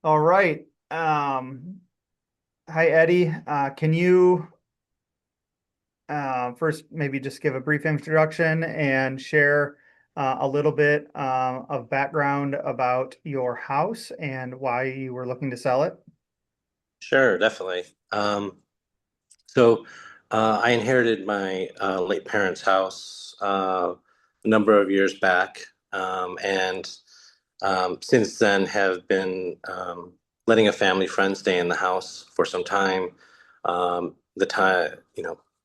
All right. Hi, Eddie. Can you first maybe just give a brief introduction and share a little bit of background about your house and why you were looking to sell it? Sure, definitely. So I inherited my late parents' house a number of years back, and since then have been letting a family friend stay in the house for some time. The time,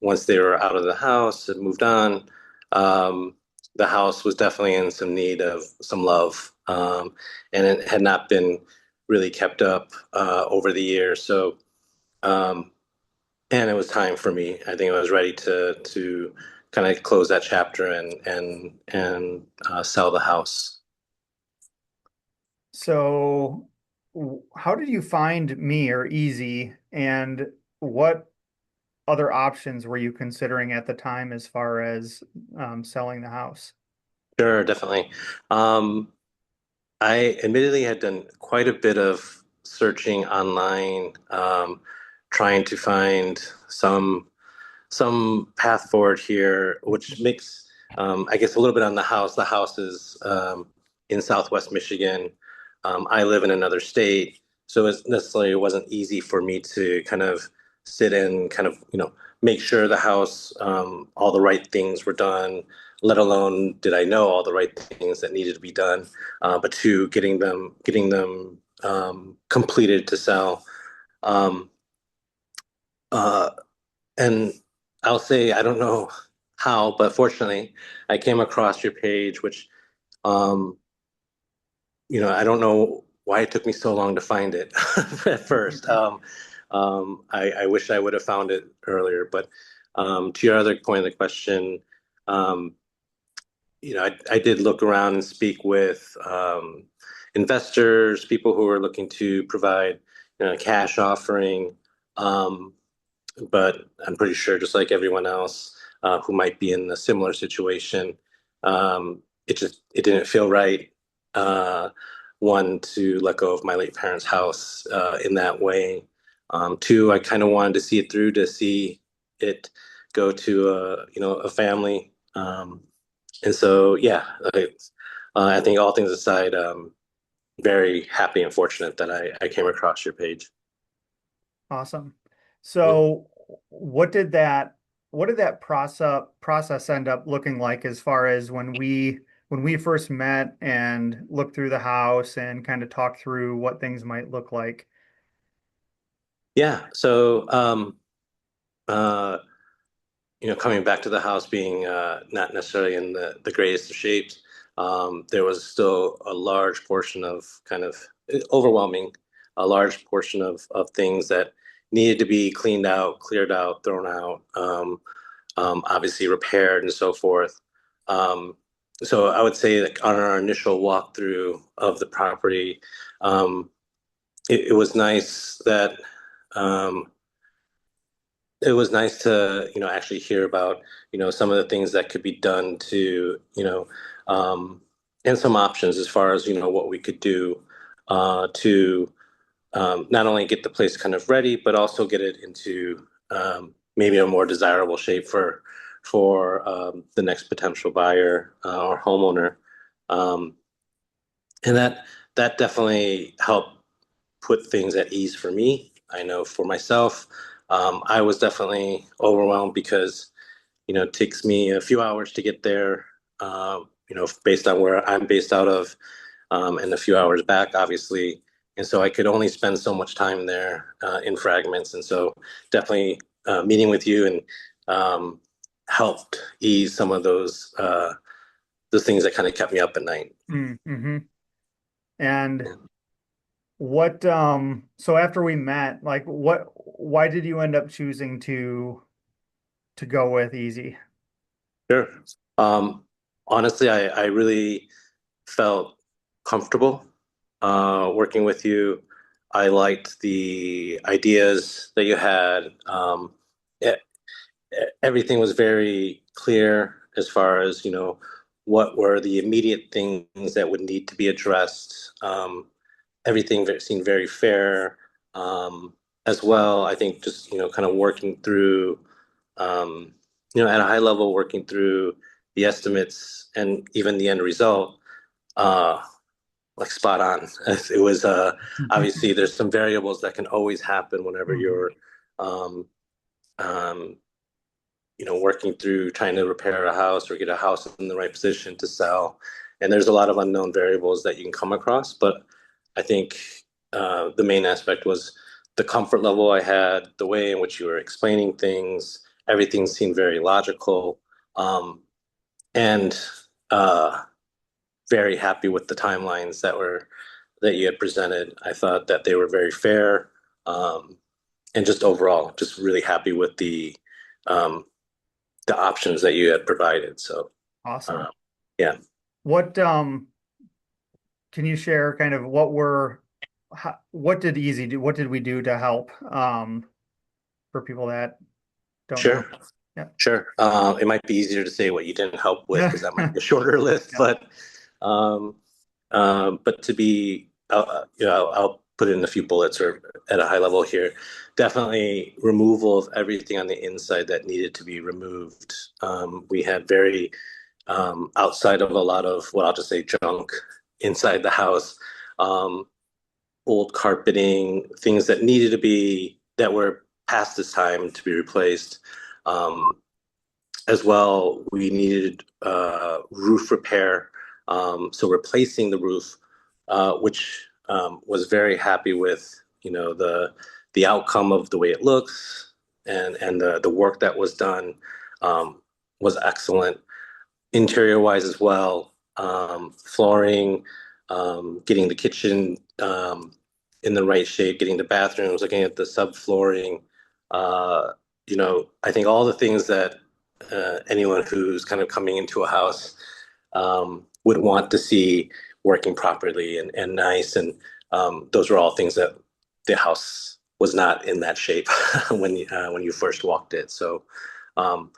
once they were out of the house and moved on, the house was definitely in some need of some love, and it had not been really kept up over the years. Um, and it was time for me. I think I was ready to kind of close that chapter and sell the house. So, how did you find me or Easy, and what other options were you considering at the time as far as selling the house? Sure, definitely. Um, I admittedly had done quite a bit of searching online, trying to find some path forward here, which makes, I guess, a little bit on the house. The house is in Southwest Michigan. I live in another state, so it wasn't easy for me to kind of sit and kind of, make sure the house, all the right things were done, let alone did I know all the right things that needed to be done, but two, getting them completed to sell. Um, uh, and I'll say, I don't know how, but fortunately, I came across your page, which, um, I don't know why it took me so long to find it at first. I wish I would have found it earlier, but to your other point of the question, um, I did look around and speak with investors, people who are looking to provide, cash offering. Um, but I'm pretty sure, just like everyone else who might be in a similar situation, it didn't feel right. One, to let go of my late parents' house in that way. Two, I kind of wanted to see it through to see it go to a family. And so, yeah, I think all things aside, very happy and fortunate that I came across your page. Awesome. Yeah. So what did that process end up looking like as far as when we first met and looked through the house and kind of talked through what things might look like? Yeah. So, uh, coming back to the house being not necessarily in the greatest of shapes, there was still a large portion of kind of overwhelming, a large portion of things that needed to be cleaned out, cleared out, thrown out, obviously repaired and so forth. Um, so I would say that on our initial walkthrough of the property, um, it was nice that um, it was nice to, actually hear about, some of the things that could be done to, um, and some options as far as, what we could do to not only get the place kind of ready, but also get it into maybe a more desirable shape for the next potential buyer or homeowner. Um, and that definitely helped put things at ease for me. I know for myself, I was definitely overwhelmed because, it takes me a few hours to get there, based on where I'm based out of, and a few hours back, obviously. And so I could only spend so much time there in fragments. And so definitely meeting with you and um, helped ease some of those things that kind of kept me up at night. Mm-hmm. And so after we met, like why did you end up choosing to go with Easy? Sure. Um, Honestly, I really felt comfortable working with you. I liked the ideas that you had. E- Everything was very clear as far as, what were the immediate things that would need to be addressed. everything seemed very fair. As well, I think just, kind of working through, um, at a high level, working through the estimates and even the end result, uh, like spot on. It was, obviously there's some variables that can always happen whenever Mhm. you're, um, um, working through trying to repair a house or get a house in the right position to sell. And there's a lot of unknown variables that you can come across. But I think the main aspect was the comfort level I had, the way in which you were explaining things. Everything seemed very logical. And uh, very happy with the timelines that you had presented. I thought that they were very fair. Um, and just overall, just really happy with um, the options that you had provided. So, uh, Awesome. yeah, What can you share kind of what did Easy do? What did we do to help for people that don't know? sure, Yeah. sure. It might be easier to say what you didn't help with because that might Yeah. be a shorter list, um, but to be, I'll put in a few bullets or at a high level here. Definitely removal of everything on the inside that needed to be removed. We had very outside of a lot of what I'll just say junk inside the house. Um, Old carpeting, things that needed to be that were past its time to be replaced. Um, as well, we needed roof repair, so replacing the roof, which was very happy with, the outcome of the way it looks and the work that was done um, was excellent interior wise as well. Flooring, getting the kitchen in the right shape, getting the bathrooms, looking at the subflooring. I think all the things that anyone who's kind of coming into a house would want to see working properly and nice. And those were all things that the house was not in that shape when you first walked it. So um,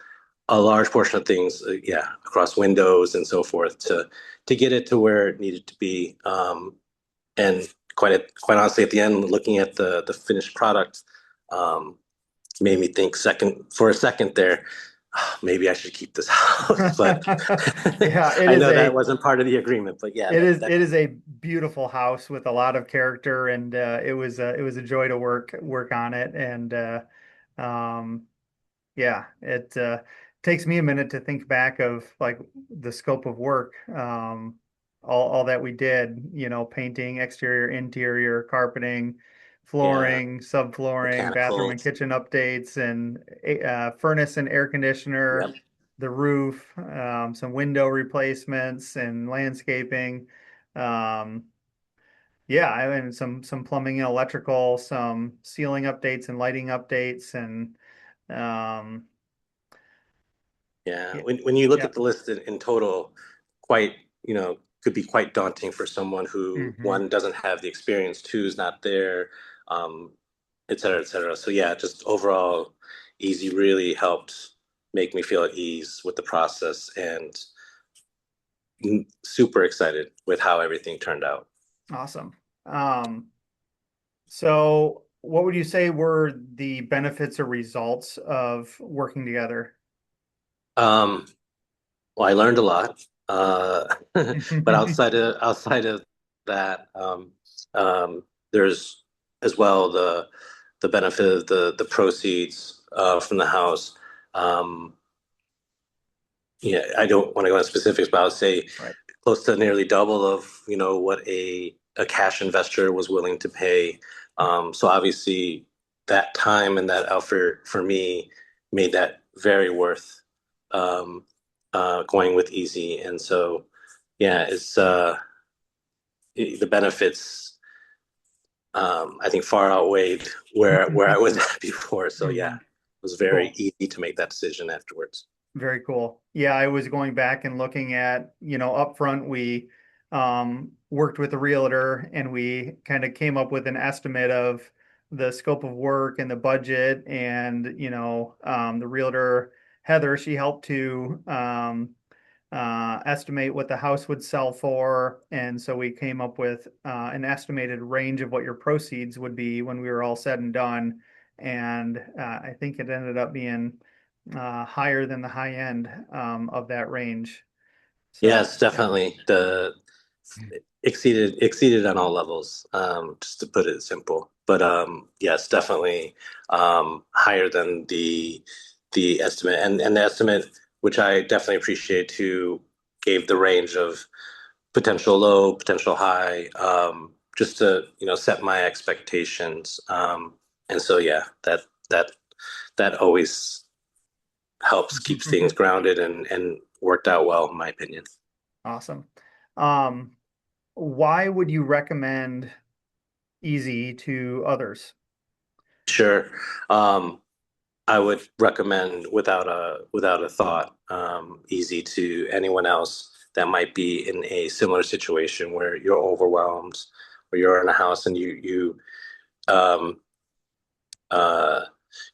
a large portion of things, yeah, across windows and so forth to get it to where it needed to be. And quite honestly, at the end, looking at the finished product, um, made me think for a second there, "Ah, maybe I should keep this house." But Yeah, I know that wasn't part of the agreement. But yeah, it is a beautiful house with a lot of character, and it was a joy to work on it, and um, yeah, it takes me a minute to think back of like the scope of work, all that we did, painting, exterior, interior, carpeting, yeah, flooring, subflooring, bathroom and mechanicals. kitchen updates, and furnace and air conditioner, Yep. the roof, some window replacements and landscaping. Um, yeah, I mean some plumbing and electrical, some ceiling updates and lighting updates, and um, Yeah, yeah, when you look yeah. at the list in total, quite, could be quite daunting for someone who, Hmm. one, doesn't have the experience, two, is not there, um, et cetera, et cetera. So yeah, just overall, Easy really helped make me feel at ease with the process and super excited with how everything turned out. Awesome. Um, so what would you say were the benefits or results of working together? Um, well, I learned a lot, but outside of that, there's as well the benefit of the proceeds from the house. Um, yeah, I don't want to go into specifics, but I would say Right. close to nearly double of what a cash investor was willing to pay. So obviously, that time and that effort for me made that very worth um, going with Easy. And so, yeah, the benefits I think far outweighed where I was at before. So yeah, Hmm. it was very Cool. easy to make that decision afterwards. Very cool. Yeah, I was going back and looking at, up front, we worked with a realtor and we kind of came up with an estimate of the scope of work and the budget. And, the realtor, Heather, she helped to estimate what the house would sell for. And so we came up with an estimated range of what your proceeds would be when we were all said and done. And I think it ended up being higher than the high end of that range. So, Yes, yeah. definitely. The exceeded on all levels, just to put it simple. But yes, definitely higher than the estimate. And the estimate, which I definitely appreciate too, gave the range of potential low, potential high, just to, set my expectations. And so yeah, that that always helps keep things grounded and worked out well, in my opinion. Awesome. Um, why would you recommend Easy to others? Sure. Um, I would recommend without a thought, easy to anyone else that might be in a similar situation where you're overwhelmed or you're in a house and you um, uh,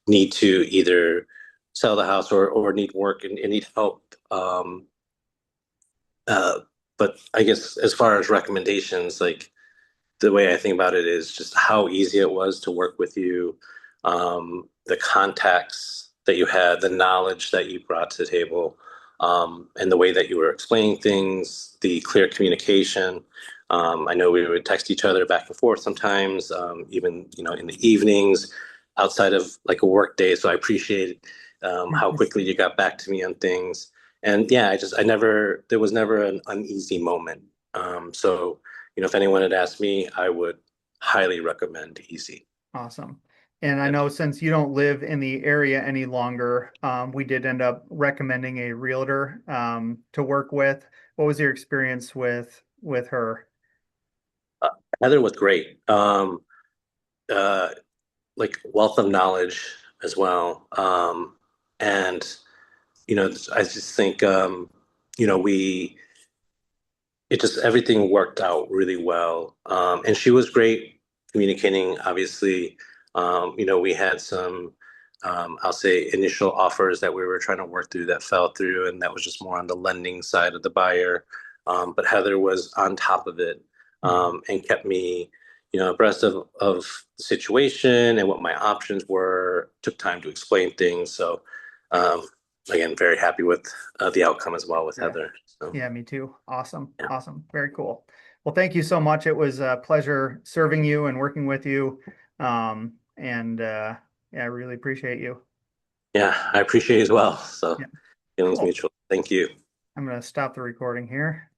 need to either sell the house or need work and need help. Uh, but I guess as far as recommendations, like the way I think about it is just how easy it was to work with you, the contacts that you had, the knowledge that you brought to the table, and the way that you were explaining things, the clear communication. I know we would text each other back and forth sometimes, even in the evenings, outside of like a work day. So I appreciate how quickly you got back to me on things. And yeah, I never, there was never an uneasy moment. So if anyone had asked me, I would highly recommend Easy. Awesome. And I Yep. know since you don't live in the area any longer, we did end up recommending a realtor to work with. What was your experience with her? Uh, Heather was great. Uh, like wealth of knowledge as well. And I just think we it just everything worked out really well. And she was great communicating, obviously. We had some, I'll say, initial offers that we were trying to work through that fell through, and that was just more on the lending side of the buyer. But Heather was on top of it, Mhm. and kept me, abreast of the situation and what my options were, took time to explain things. So, um, again, very happy with the outcome as well with Yeah. Heather. So, Yeah, me too. Awesome. yeah. Awesome. Very cool. Well, thank you so much. It was a pleasure serving you and working with you. And yeah, I really appreciate you. Yeah, I appreciate it as well. So Yeah, feelings cool. mutual. Thank you. I'm going to stop the recording here.